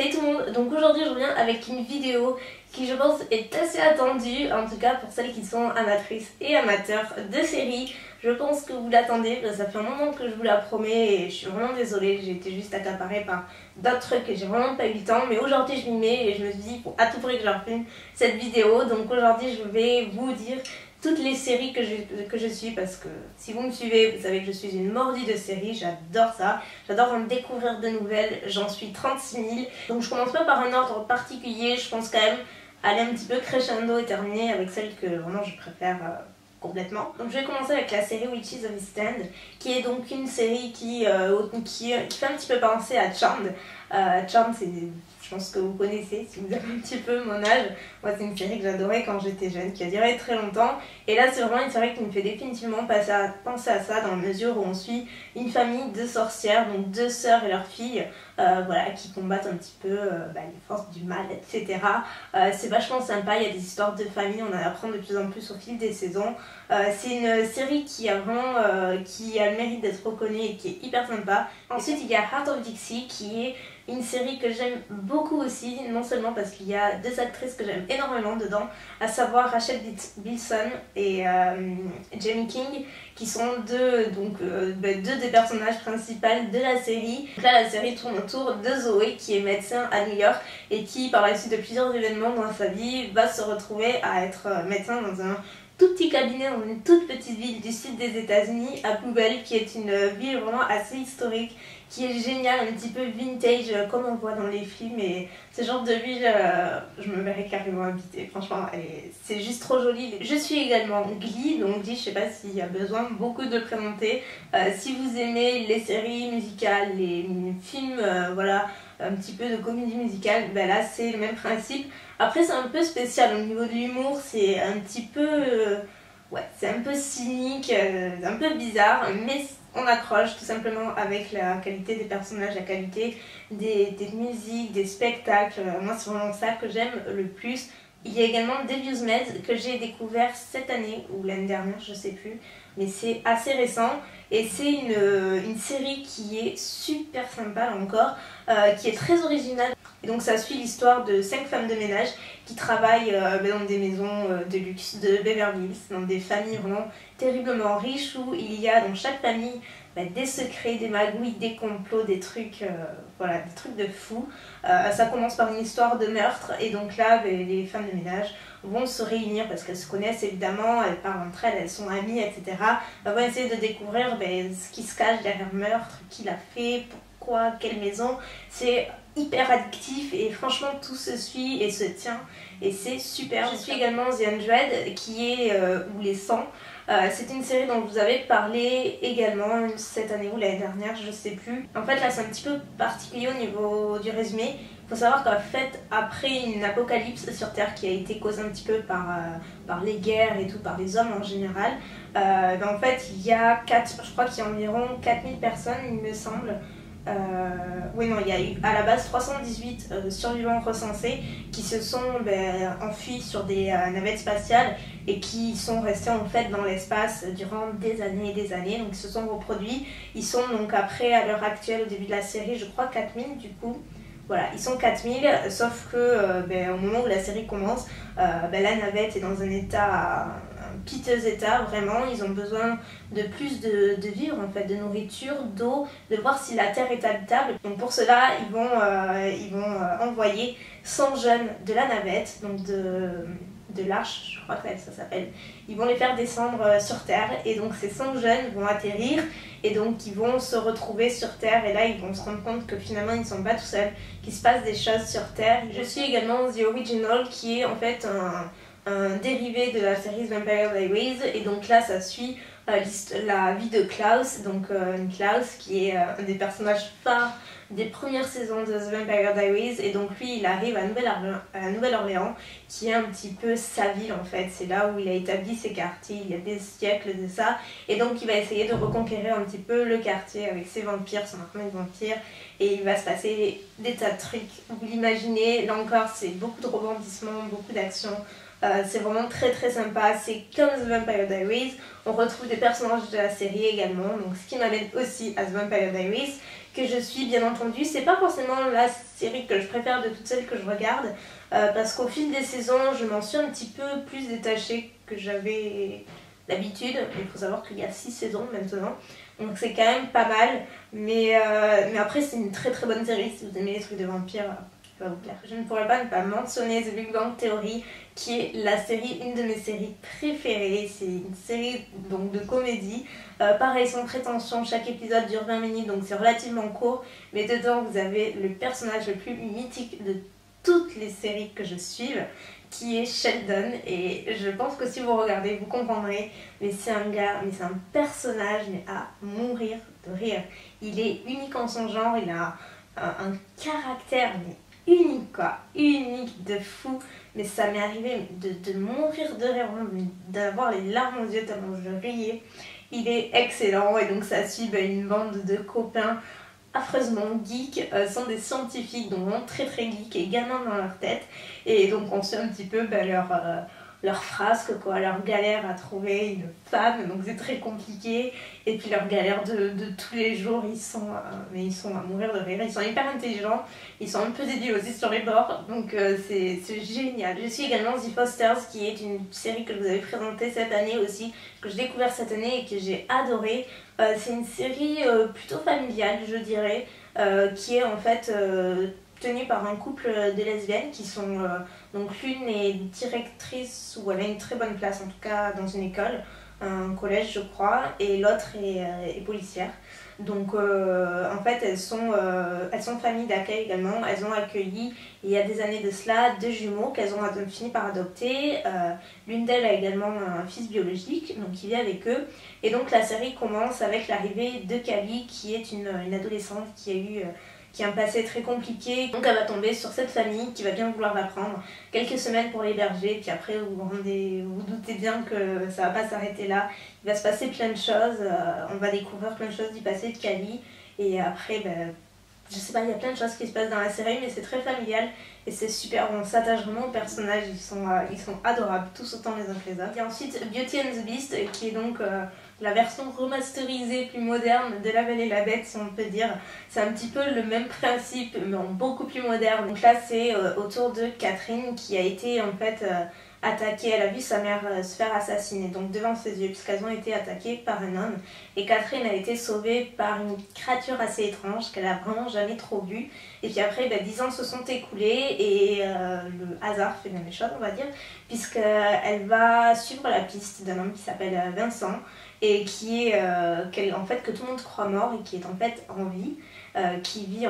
Salut tout le monde, donc aujourd'hui je reviens avec une vidéo qui je pense est assez attendue, en tout cas pour celles qui sont amatrices et amateurs de séries. Je pense que vous l'attendez, ça fait un moment que je vous la promets et je suis vraiment désolée, j'ai été juste accaparée par d'autres trucs et j'ai vraiment pas eu le temps. Mais aujourd'hui je m'y mets et je me suis dit faut à tout prix que je refilme cette vidéo. Donc aujourd'hui je vais vous dire toutes les séries que je suis, parce que si vous me suivez, vous savez que je suis une mordue de séries, j'adore ça, j'adore en découvrir de nouvelles, j'en suis 36 000. Donc je commence pas par un ordre particulier, je pense quand même aller un petit peu crescendo et terminer avec celle que vraiment je préfère complètement. Donc je vais commencer avec la série Witches of East End, qui est donc une série qui fait un petit peu penser à Charmed. Charmed, je pense que vous connaissez si vous avez un petit peu mon âge. Moi c'est une série que j'adorais quand j'étais jeune, qui a duré très longtemps. Et là c'est vraiment une série qui me fait définitivement penser à ça, dans la mesure où on suit une famille de sorcières, donc deux sœurs et leur fille, voilà, qui combattent un petit peu les forces du mal, etc. C'est vachement sympa, il y a des histoires de famille, on en apprend de plus en plus au fil des saisons. C'est une série qui a vraiment qui a le mérite d'être reconnue et qui est hyper sympa. Ensuite il y a Heart of Dixie, qui est une série que j'aime beaucoup aussi, non seulement parce qu'il y a deux actrices que j'aime énormément dedans, à savoir Rachel Bilson et Jamie King, qui sont deux des personnages principaux de la série. Donc là la série tourne autour de Zoé, qui est médecin à New York et qui par la suite de plusieurs événements dans sa vie va se retrouver à être médecin dans un tout petit cabinet dans une toute petite ville du sud des États-Unis, à Bluebell, qui est une ville vraiment assez historique, qui est géniale, un petit peu vintage comme on voit dans les films, et ce genre de ville je me verrais carrément habiter, franchement, c'est juste trop joli. Je suis également Glee, donc Glee, je sais pas s'il y a besoin beaucoup de le présenter. Si vous aimez les séries musicales, les films, voilà, un petit peu de comédie musicale, ben là c'est le même principe. Après c'est un peu spécial au niveau de l'humour, c'est un petit peu ouais, c'est un peu cynique, un peu bizarre, mais on accroche tout simplement avec la qualité des personnages, la qualité des musiques, des spectacles. Moi c'est vraiment ça que j'aime le plus. Il y a également Devil's Med, que j'ai découvert cette année ou l'année dernière, je sais plus, mais c'est assez récent et c'est une série qui est super sympa là encore, qui est très originale. Et donc ça suit l'histoire de 5 femmes de ménage qui travaillent dans des maisons de luxe de Beverly Hills, dans des familles vraiment terriblement riches, où il y a dans chaque famille des secrets, des magouilles, des complots, des trucs, voilà, des trucs de fou. Ça commence par une histoire de meurtre, et donc là les femmes de ménage vont se réunir parce qu'elles se connaissent évidemment, elles parlent entre elles, elles sont amies, etc. Elles vont essayer de découvrir ce qui se cache derrière le meurtre, qui l'a fait, pourquoi, quelle maison. C'est hyper addictif et franchement tout se suit et se tient et c'est super. Je suis également The 100, qui est ou les 100. C'est une série dont vous avez parlé également cette année ou l'année dernière, je sais plus. En fait là c'est un petit peu particulier au niveau du résumé. Il faut savoir qu'en fait après une apocalypse sur Terre qui a été causée un petit peu par les guerres et tout, par les hommes en général, en fait il y a je crois qu'il y a environ 4000 personnes il me semble. Oui non, il y a eu à la base 318 survivants recensés qui se sont enfuis sur des navettes spatiales et qui sont restés en fait dans l'espace durant des années et des années, donc ils se sont reproduits. Ils sont donc après, à l'heure actuelle, au début de la série, je crois 4000 du coup. Voilà, ils sont 4000, sauf que au moment où la série commence, la navette est dans un état, un piteux état, vraiment. Ils ont besoin de plus de vivres, en fait, de nourriture, d'eau, de voir si la Terre est habitable. Donc pour cela, ils vont envoyer 100 jeunes de la navette, donc de l'Arche, je crois que ça s'appelle. Ils vont les faire descendre sur Terre, et donc ces 100 jeunes vont atterrir et donc ils vont se retrouver sur Terre, et là ils vont se rendre compte que finalement ils ne sont pas tout seuls, qu'il se passe des choses sur Terre. Je suis également The Original, qui est en fait un dérivé de la série Vampire Diaries, et donc là ça suit la vie de Klaus, donc Klaus qui est un des personnages phares des premières saisons de The Vampire Diaries, et donc lui il arrive à Nouvelle-Orléans, qui est un petit peu sa ville en fait, c'est là où il a établi ses quartiers il y a des siècles de ça, et donc il va essayer de reconquérir un petit peu le quartier avec ses vampires, son armée de vampires, et il va se passer des tas de trucs, vous l'imaginez, là encore c'est beaucoup de rebondissements, beaucoup d'action. C'est vraiment très très sympa, c'est comme The Vampire Diaries, on retrouve des personnages de la série également, donc ce qui m'amène aussi à The Vampire Diaries, que je suis bien entendu. C'est pas forcément la série que je préfère de toutes celles que je regarde parce qu'au fil des saisons, je m'en suis un petit peu plus détachée que j'avais d'habitude. Il faut savoir qu'il y a 6 saisons maintenant, donc c'est quand même pas mal. Mais après, c'est une très très bonne série. Si vous aimez les trucs de vampires, ça va vous plaire. Je ne pourrais pas ne pas mentionner The Big Bang Theory, qui est une de mes séries préférées. C'est une série donc de comédie. Pareil, sans prétention, chaque épisode dure 20 minutes, donc c'est relativement court. Mais dedans, vous avez le personnage le plus mythique de toutes les séries que je suive, qui est Sheldon. Et je pense que si vous regardez, vous comprendrez. Mais c'est un gars, mais c'est un personnage mais à mourir de rire. Il est unique en son genre, il a un caractère mais unique quoi, unique de fou. Mais ça m'est arrivé de mourir de rire, d'avoir les larmes aux yeux tellement je riais. Il est excellent et donc ça suit une bande de copains affreusement geeks, sont des scientifiques, donc vraiment très très geeks et gamins dans leur tête. Et donc on suit un petit peu leur frasque, quoi, leur galère à trouver une femme, donc c'est très compliqué. Et puis leur galère de tous les jours, ils sont à mourir de rire. Ils sont hyper intelligents, ils sont un peu débiles aussi sur les bords, donc c'est génial. Je suis également The Fosters, qui est une série que je vous avais présentée cette année aussi, que j'ai découvert cette année et que j'ai adoré. C'est une série plutôt familiale, je dirais, qui est en fait tenue par un couple de lesbiennes qui sont donc l'une est directrice, ou elle a une très bonne place en tout cas dans une école, un collège je crois, et l'autre est policière. Donc en fait elles sont famille d'accueil également. Elles ont accueilli il y a des années de cela 2 jumeaux qu'elles ont fini par adopter. L'une d'elles a également un fils biologique donc qui vit avec eux. Et donc la série commence avec l'arrivée de Callie, qui est une adolescente qui a un passé très compliqué. Donc elle va tomber sur cette famille qui va bien vouloir la prendre. Quelques semaines pour l'héberger, puis après vous doutez bien que ça va pas s'arrêter là. Il va se passer plein de choses, on va découvrir plein de choses du passé de Callie. Et après, je sais pas, il y a plein de choses qui se passent dans la série, mais c'est très familial et c'est super. On s'attache vraiment aux personnages, ils sont adorables, tous autant les uns que les autres. Et ensuite Beauty and the Beast, qui est donc la version remasterisée plus moderne de La Belle et la Bête, si on peut dire. C'est un petit peu le même principe, mais en beaucoup plus moderne. Donc là, c'est autour de Catherine qui a été en fait attaquée. Elle a vu sa mère se faire assassiner, donc devant ses yeux, puisqu'elles ont été attaquées par un homme. Et Catherine a été sauvée par une créature assez étrange qu'elle a vraiment jamais trop vue. Et puis après, 10 ans se sont écoulés et le hasard fait bien les choses, on va dire, puisqu'elle va suivre la piste d'un homme qui s'appelle Vincent, et en fait que tout le monde croit mort et qui est en fait en vie, qui vit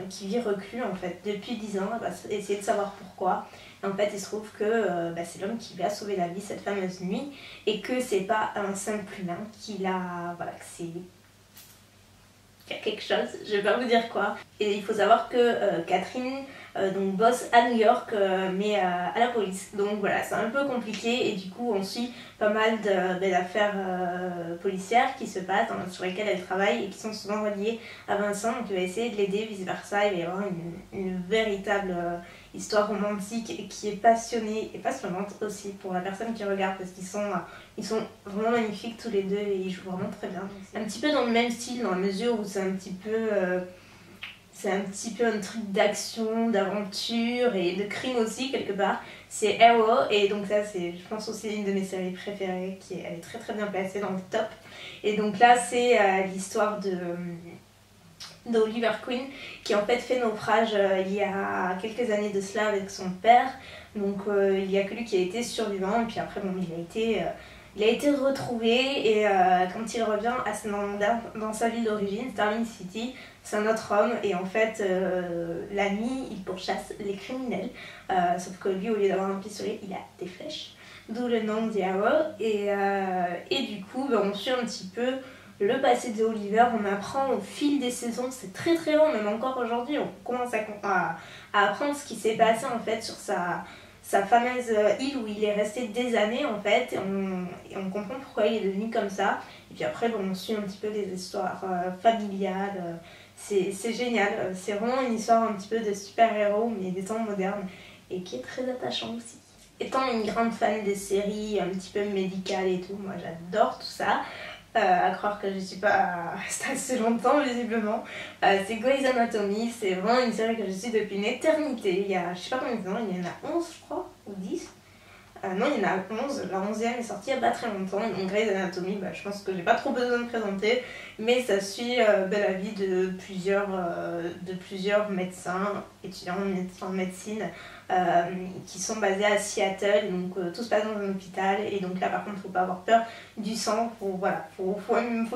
qui vit reclus en fait depuis 10 ans. Elle va essayer de savoir pourquoi. Et en fait il se trouve que c'est l'homme qui lui a sauvé la vie cette fameuse nuit, et que c'est pas un simple humain, qu'il a qu'il y a quelque chose, je vais pas vous dire quoi. Et il faut savoir que Catherine donc bosse à New York mais à la police. Donc voilà, c'est un peu compliqué et du coup on suit pas mal d'affaires policières qui se passent, sur lesquelles elle travaille et qui sont souvent reliées à Vincent. Donc il va essayer de l'aider, vice versa. Il va y avoir une véritable histoire romantique qui est passionnée et passionnante aussi pour la personne qui regarde, parce qu'ils sont vraiment magnifiques tous les deux et ils jouent vraiment très bien. Un petit peu dans le même style, dans la mesure où c'est un petit peu un truc d'action, d'aventure et de crime aussi quelque part. C'est Arrow, et donc ça c'est, je pense, aussi une de mes séries préférées, elle est très très bien placée dans le top. Et donc là c'est l'histoire d'Oliver Queen, qui en fait fait naufrage il y a quelques années de cela avec son père. Donc il n'y a que lui qui a été survivant, et puis après il a été retrouvé, et quand il revient dans sa ville d'origine, Starling City, c'est un autre homme, et en fait la nuit il pourchasse les criminels, sauf que lui, au lieu d'avoir un pistolet, il a des flèches, d'où le nom The Arrow. Et du coup on suit un petit peu le passé de Oliver. On apprend au fil des saisons, c'est très très long, même encore aujourd'hui on commence à apprendre ce qui s'est passé en fait sur sa fameuse île où il est resté des années en fait, et on comprend pourquoi il est devenu comme ça. Et puis après on suit un petit peu des histoires familiales, c'est génial, c'est vraiment une histoire un petit peu de super-héros mais des temps modernes, et qui est très attachant aussi. Étant une grande fan des séries un petit peu médicales et tout, moi j'adore tout ça. à croire que je suis pas restée assez longtemps visiblement. C'est Grey's Anatomy, c'est vraiment une série que je suis depuis une éternité. Il y a je sais pas combien de temps, il y en a 11 je crois, ou 10. Non, il y en a 11, la 11e est sortie il n'y a pas très longtemps. Donc Grey's Anatomy, je pense que j'ai pas trop besoin de présenter, mais ça suit la vie de plusieurs médecins, étudiants en médecine, qui sont basés à Seattle. Donc tout se passe dans un hôpital, et donc là par contre il ne faut pas avoir peur du sang, faut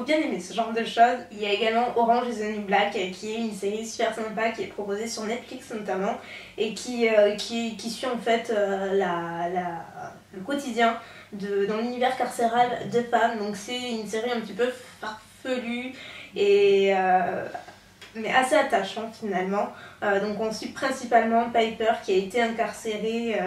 bien aimer ce genre de choses. Il y a également Orange is the New Black, qui est une série super sympa qui est proposée sur Netflix notamment, et qui suit en fait le quotidien dans l'univers carcéral de femmes. Donc c'est une série un petit peu farfelue et mais assez attachante finalement. Donc on suit principalement Piper qui a été incarcérée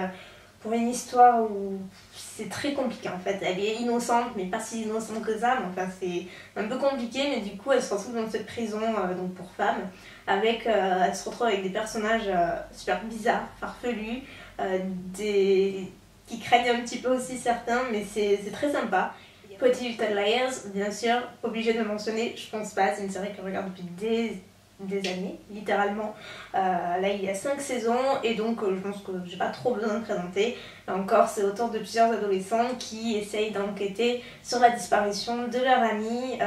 pour une histoire où c'est très compliqué en fait. Elle est innocente mais pas si innocente que ça, mais enfin c'est un peu compliqué, mais du coup elle se retrouve dans cette prison donc pour femmes, elle se retrouve avec des personnages super bizarres, farfelus, qui craignent un petit peu aussi certains, mais c'est très sympa. Pretty Little Liars, bien sûr, obligé de le mentionner, je pense pas, c'est une série que je regarde depuis des années, littéralement. Là il y a 5 saisons, et donc je pense que j'ai pas trop besoin de présenter. Là encore, c'est autour de plusieurs adolescents qui essayent d'enquêter sur la disparition de leur amie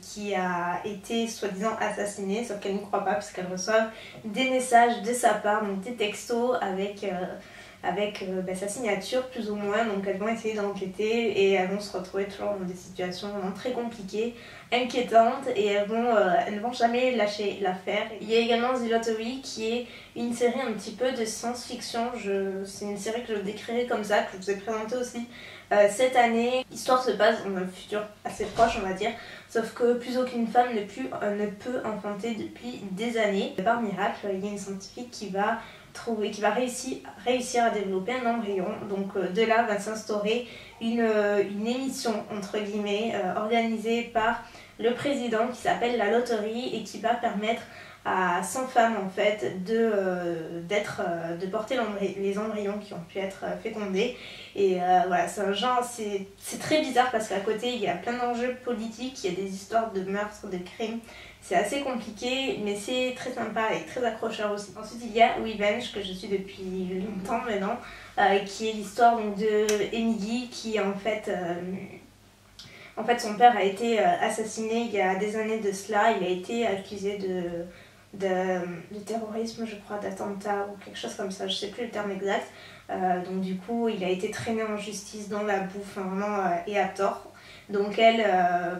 qui a été soi-disant assassinée, sauf qu'elle n'y croit pas puisqu'elle reçoit des messages de sa part, donc des textos avec sa signature plus ou moins. Donc elles vont essayer d'enquêter et elles vont se retrouver toujours dans des situations vraiment très compliquées, inquiétantes, et elles ne vont jamais lâcher l'affaire. Il y a également The Lottery qui est une série un petit peu de science-fiction. C'est une série que je décrirais comme ça, que je vous ai présentée aussi cette année. L'histoire se passe dans un futur assez proche on va dire, sauf que plus aucune femme ne peut enfanter depuis des années. Par miracle, il y a une scientifique qui va réussir à développer un embryon. Donc de là va s'instaurer une émission entre guillemets organisée par le président qui s'appelle la loterie, et qui va permettre à 100 femmes en fait de porter les embryons qui ont pu être fécondés. Et voilà, c'est un genre, c'est très bizarre parce qu'à côté il y a plein d'enjeux politiques, il y a des histoires de meurtres, de crimes. C'est assez compliqué, mais c'est très sympa et très accrocheur aussi. Ensuite, il y a Revenge, que je suis depuis longtemps maintenant, qui est l'histoire de Emily, qui en fait, son père a été assassiné il y a des années de cela. Il a été accusé de terrorisme, je crois, d'attentat ou quelque chose comme ça, je sais plus le terme exact. Donc du coup, il a été traîné en justice dans la boue, vraiment, et à tort. Donc elle,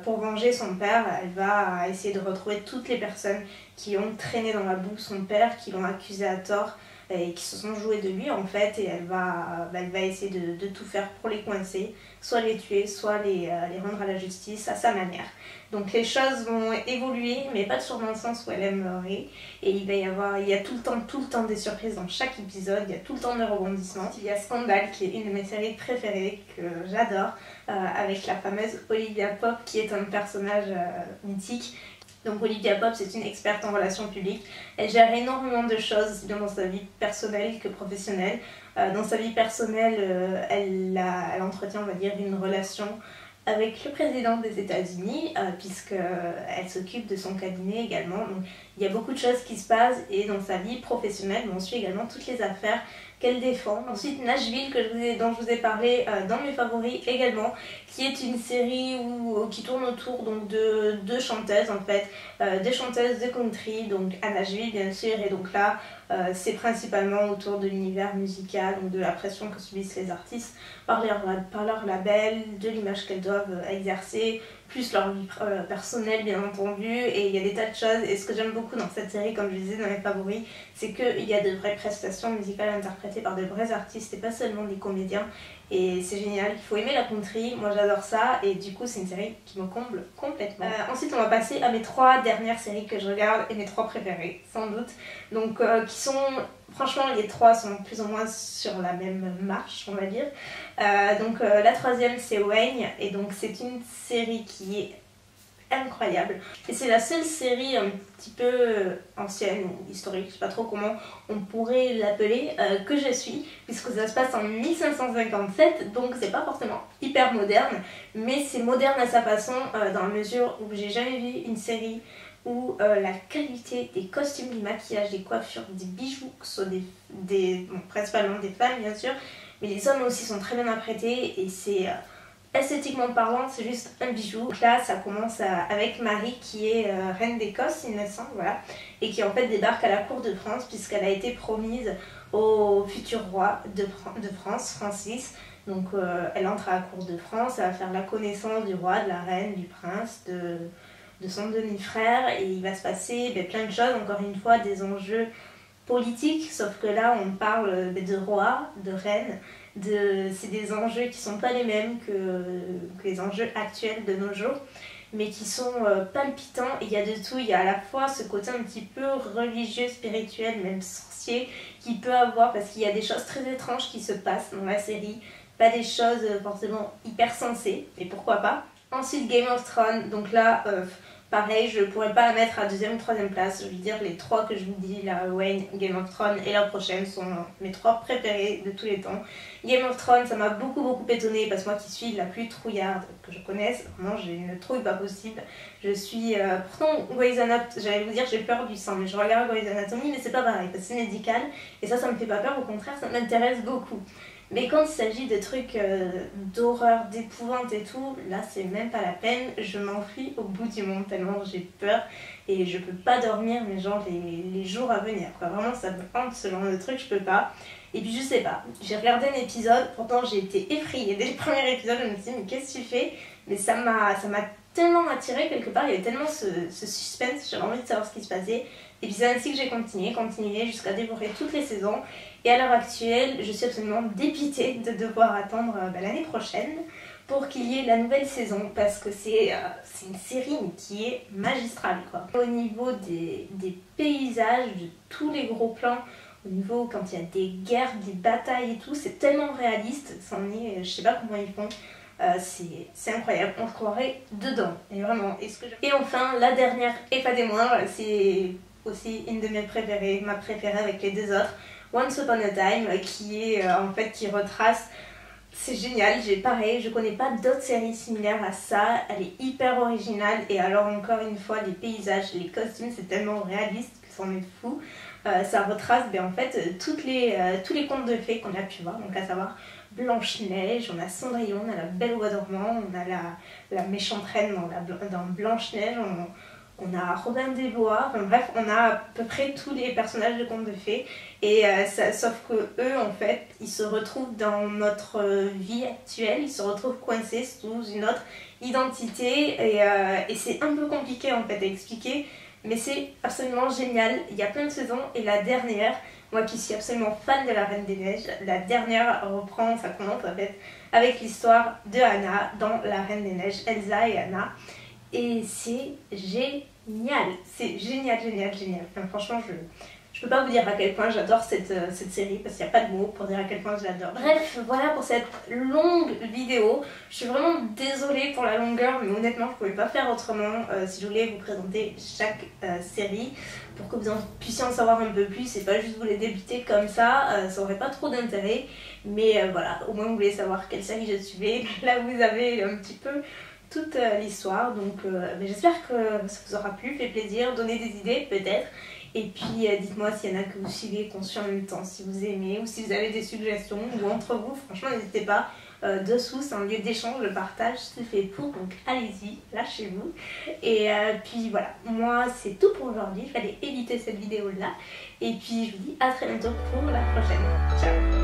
pour venger son père, elle va essayer de retrouver toutes les personnes qui ont traîné dans la boue son père, qui l'ont accusé à tort et qui se sont joués de lui en fait, et elle va essayer de tout faire pour les coincer, soit les tuer, soit les rendre à la justice à sa manière. Donc les choses vont évoluer, mais pas toujours dans le sens où elle aimerait, et il y a tout le temps des surprises dans chaque épisode, il y a tout le temps des rebondissements. Il y a Scandal qui est une de mes séries préférées, que j'adore, avec la fameuse Olivia Pope qui est un personnage mythique. Donc Olivia Pope, c'est une experte en relations publiques. Elle gère énormément de choses, aussi bien dans sa vie personnelle que professionnelle. Dans sa vie personnelle, elle entretient, on va dire, une relation avec le président des États-Unis, puisqu'elle s'occupe de son cabinet également. Donc il y a beaucoup de choses qui se passent, et dans sa vie professionnelle, on suit également toutes les affaires qu'elle défend. Ensuite, Nashville, dont je vous ai parlé dans mes favoris également, qui est une série qui tourne autour donc, de deux chanteuses en fait, deux chanteuses de country, donc à Nashville bien sûr, et donc là c'est principalement autour de l'univers musical, donc de la pression que subissent les artistes par leur label, de l'image qu'elles doivent exercer, plus leur vie personnelle bien entendu, et il y a des tas de choses. Et ce que j'aime beaucoup dans cette série, comme je disais dans mes favoris, c'est qu'il y a de vraies prestations musicales interprétées par de vrais artistes et pas seulement des comédiens, et c'est génial. Il faut aimer la country, moi j'adore ça, et du coup c'est une série qui me comble complètement. Ensuite on va passer à mes 3 dernières séries que je regarde, et mes 3 préférées sans doute, donc qui sont... Franchement, les 3 sont plus ou moins sur la même marche, on va dire. Donc la 3e, c'est Wayne, et donc c'est une série qui est incroyable. Et c'est la seule série un petit peu ancienne ou historique, je sais pas trop comment on pourrait l'appeler, que je suis, puisque ça se passe en 1557, donc c'est pas forcément hyper moderne, mais c'est moderne à sa façon, dans la mesure où j'ai jamais vu une série où la qualité des costumes, du maquillage, des coiffures, des bijoux, que ce soit bon, principalement des femmes bien sûr, mais les hommes aussi sont très bien apprêtés et c'est esthétiquement parlant, c'est juste un bijou. Donc là, ça commence avec Marie qui est reine d'Écosse, il me semble, voilà, et qui en fait débarque à la cour de France puisqu'elle a été promise au futur roi de France, Francis. Donc elle entre à la cour de France, elle va faire la connaissance du roi, de la reine, du prince, de son demi-frère, et il va se passer plein de choses, encore une fois des enjeux politiques, sauf que là on parle de roi, de reine, c'est des enjeux qui sont pas les mêmes que les enjeux actuels de nos jours, mais qui sont palpitants. Et il y a de tout, il y a à la fois ce côté un petit peu religieux, spirituel, même sorcier, qui peut avoir, parce qu'il y a des choses très étranges qui se passent dans la série, pas des choses forcément hyper sensées, mais pourquoi pas. Ensuite Game of Thrones, donc là pareil, je pourrais pas la mettre à deuxième ou troisième place. Je veux dire, les trois que je vous dis là, Wayne, Game of Thrones et la prochaine sont mes trois préférés de tous les temps. Game of Thrones, ça m'a beaucoup étonnée parce que moi qui suis la plus trouillarde que je connaisse, vraiment j'ai une trouille pas possible. Je suis pourtant Grey's Anatomy, j'allais vous dire j'ai peur du sang, mais je regarde Grey's Anatomy, mais c'est pas pareil parce que c'est médical et ça me fait pas peur, au contraire ça m'intéresse beaucoup. Mais quand il s'agit de trucs d'horreur, d'épouvante et tout, là c'est même pas la peine, je m'enfuis au bout du monde tellement j'ai peur et je peux pas dormir, mais genre les jours à venir quoi. Vraiment ça me hante ce genre de truc, je peux pas. Et puis je sais pas, j'ai regardé un épisode, pourtant j'ai été effrayée dès le premier épisode, je me suis dit mais qu'est-ce que tu fais? Mais ça m'a tellement attirée quelque part, il y avait tellement ce suspense, j'avais envie de savoir ce qui se passait. Et puis c'est ainsi que j'ai continué jusqu'à dévorer toutes les saisons. Et à l'heure actuelle, je suis absolument dépitée de devoir attendre l'année prochaine pour qu'il y ait la nouvelle saison, parce que c'est une série qui est magistrale quoi. Au niveau des paysages, de tous les gros plans, au niveau quand il y a des guerres, des batailles et tout, c'est tellement réaliste, je sais pas comment ils font. C'est incroyable, on se croirait dedans, et vraiment. Et enfin, la dernière et pas des moindres, c'est aussi une de mes préférées, ma préférée avec les deux autres, Once Upon a Time, qui est en fait qui retrace, c'est génial, pareil, je connais pas d'autres séries similaires à ça, elle est hyper originale, et alors encore une fois les paysages, les costumes, c'est tellement réaliste que c'en est fou. Ça retrace en fait tous les contes de fées qu'on a pu voir, donc à savoir Blanche-Neige, on a Cendrillon, on a la Belle au bois dormant, on a la méchante reine dans Blanche-Neige, on a Robin des Bois, enfin bref, on a à peu près tous les personnages de contes de fées, et sauf que eux en fait, ils se retrouvent dans notre vie actuelle, ils se retrouvent coincés sous une autre identité, et c'est un peu compliqué en fait à expliquer, mais c'est absolument génial. Il y a plein de saisons, et la dernière, moi qui suis absolument fan de la Reine des Neiges, la dernière ça commence en fait avec l'histoire de Anna dans la Reine des Neiges, Elsa et Anna. Et c'est génial, Enfin, franchement, je peux pas vous dire à quel point j'adore cette série, parce qu'il n'y a pas de mots pour dire à quel point je l'adore. Bref, voilà pour cette longue vidéo. Je suis vraiment désolée pour la longueur, mais honnêtement, je pouvais pas faire autrement si je voulais vous présenter chaque série pour que vous en puissiez en savoir un peu plus et pas juste vous les débiter comme ça, ça aurait pas trop d'intérêt. Mais voilà, au moins vous voulez savoir quelle série je suivais. Là, vous avez un petit peu toute l'histoire, donc j'espère que ça vous aura plu, fait plaisir, donné des idées peut-être. Et puis dites-moi s'il y en a que vous suivez, qu'on suit en même temps, si vous aimez ou si vous avez des suggestions, ou entre vous, franchement n'hésitez pas. Dessous c'est un lieu d'échange, de partage, c'est fait pour, donc allez-y, lâchez-vous. Et puis voilà, moi c'est tout pour aujourd'hui, il fallait éviter cette vidéo là. Et puis je vous dis à très bientôt pour la prochaine. Ciao.